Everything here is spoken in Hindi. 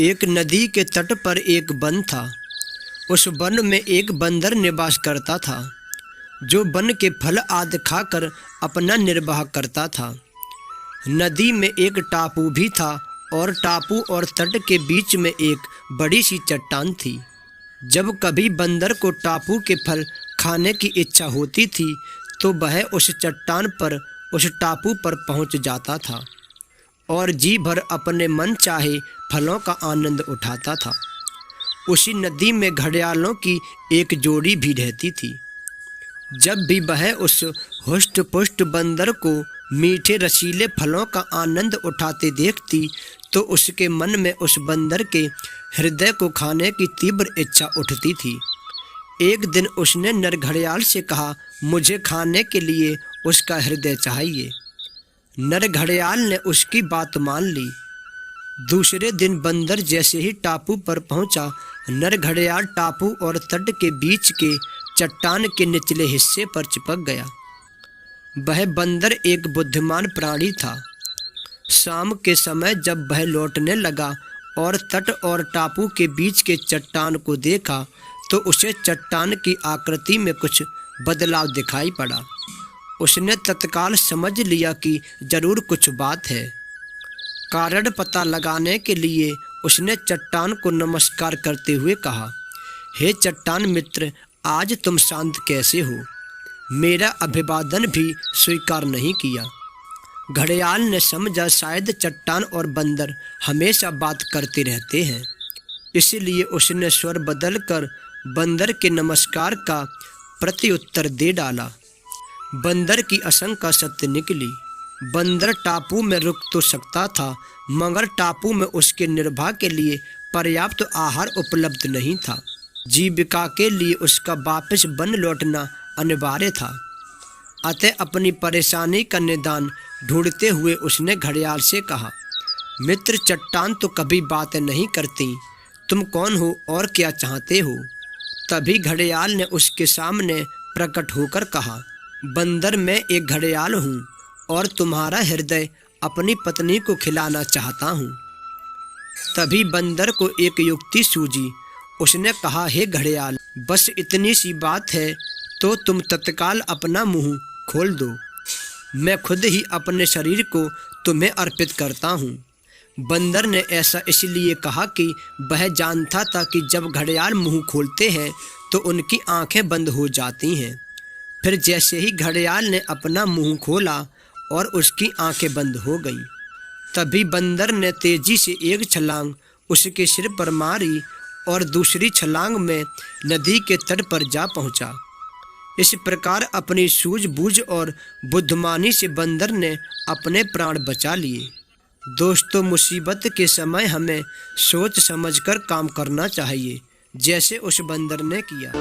एक नदी के तट पर एक वन था। उस वन में एक बंदर निवास करता था, जो वन के फल आदि खाकर अपना निर्वाह करता था। नदी में एक टापू भी था और टापू और तट के बीच में एक बड़ी सी चट्टान थी। जब कभी बंदर को टापू के फल खाने की इच्छा होती थी तो वह उस चट्टान पर, उस टापू पर पहुंच जाता था और जी भर अपने मन चाहे फलों का आनंद उठाता था। उसी नदी में घड़ियालों की एक जोड़ी भी रहती थी। जब भी वह उस हुष्ट पुष्ट बंदर को मीठे रसीले फलों का आनंद उठाते देखती तो उसके मन में उस बंदर के हृदय को खाने की तीव्र इच्छा उठती थी। एक दिन उसने नर घड़ियाल से कहा, मुझे खाने के लिए उसका हृदय चाहिए। नर घड़ियाल ने उसकी बात मान ली। दूसरे दिन बंदर जैसे ही टापू पर पहुंचा, नर घड़ियाल टापू और तट के बीच के चट्टान के निचले हिस्से पर चिपक गया। वह बंदर एक बुद्धिमान प्राणी था। शाम के समय जब वह लौटने लगा और तट और टापू के बीच के चट्टान को देखा तो उसे चट्टान की आकृति में कुछ बदलाव दिखाई पड़ा। उसने तत्काल समझ लिया कि जरूर कुछ बात है। कारण पता लगाने के लिए उसने चट्टान को नमस्कार करते हुए कहा, हे चट्टान मित्र, आज तुम शांत कैसे हो? मेरा अभिवादन भी स्वीकार नहीं किया। घड़ियाल ने समझा शायद चट्टान और बंदर हमेशा बात करते रहते हैं, इसलिए उसने स्वर बदलकर बंदर के नमस्कार का प्रत्युत्तर दे डाला। बंदर की आशंका सत्य निकली। बंदर टापू में रुक तो सकता था, मगर टापू में उसके निर्वाह के लिए पर्याप्त आहार उपलब्ध नहीं था। जीविका के लिए उसका वापस वन लौटना अनिवार्य था। अतः अपनी परेशानी का निदान ढूंढते हुए उसने घड़ियाल से कहा, मित्र, चट्टान तो कभी बात नहीं करती, तुम कौन हो और क्या चाहते हो? तभी घड़ियाल ने उसके सामने प्रकट होकर कहा, बंदर, मैं एक घड़ियाल हूँ और तुम्हारा हृदय अपनी पत्नी को खिलाना चाहता हूँ। तभी बंदर को एक युक्ति सूझी। उसने कहा, हे घड़ियाल, बस इतनी सी बात है तो तुम तत्काल अपना मुंह खोल दो। मैं खुद ही अपने शरीर को तुम्हें अर्पित करता हूँ। बंदर ने ऐसा इसलिए कहा कि वह जानता था कि जब घड़ियाल मुंह खोलते हैं तो उनकी आंखें बंद हो जाती हैं। फिर जैसे ही घड़ियाल ने अपना मुंह खोला और उसकी आंखें बंद हो गईं, तभी बंदर ने तेजी से एक छलांग उसके सिर पर मारी और दूसरी छलांग में नदी के तट पर जा पहुंचा। इस प्रकार अपनी सूझबूझ और बुद्धिमानी से बंदर ने अपने प्राण बचा लिए। दोस्तों, मुसीबत के समय हमें सोच समझकर काम करना चाहिए, जैसे उस बंदर ने किया।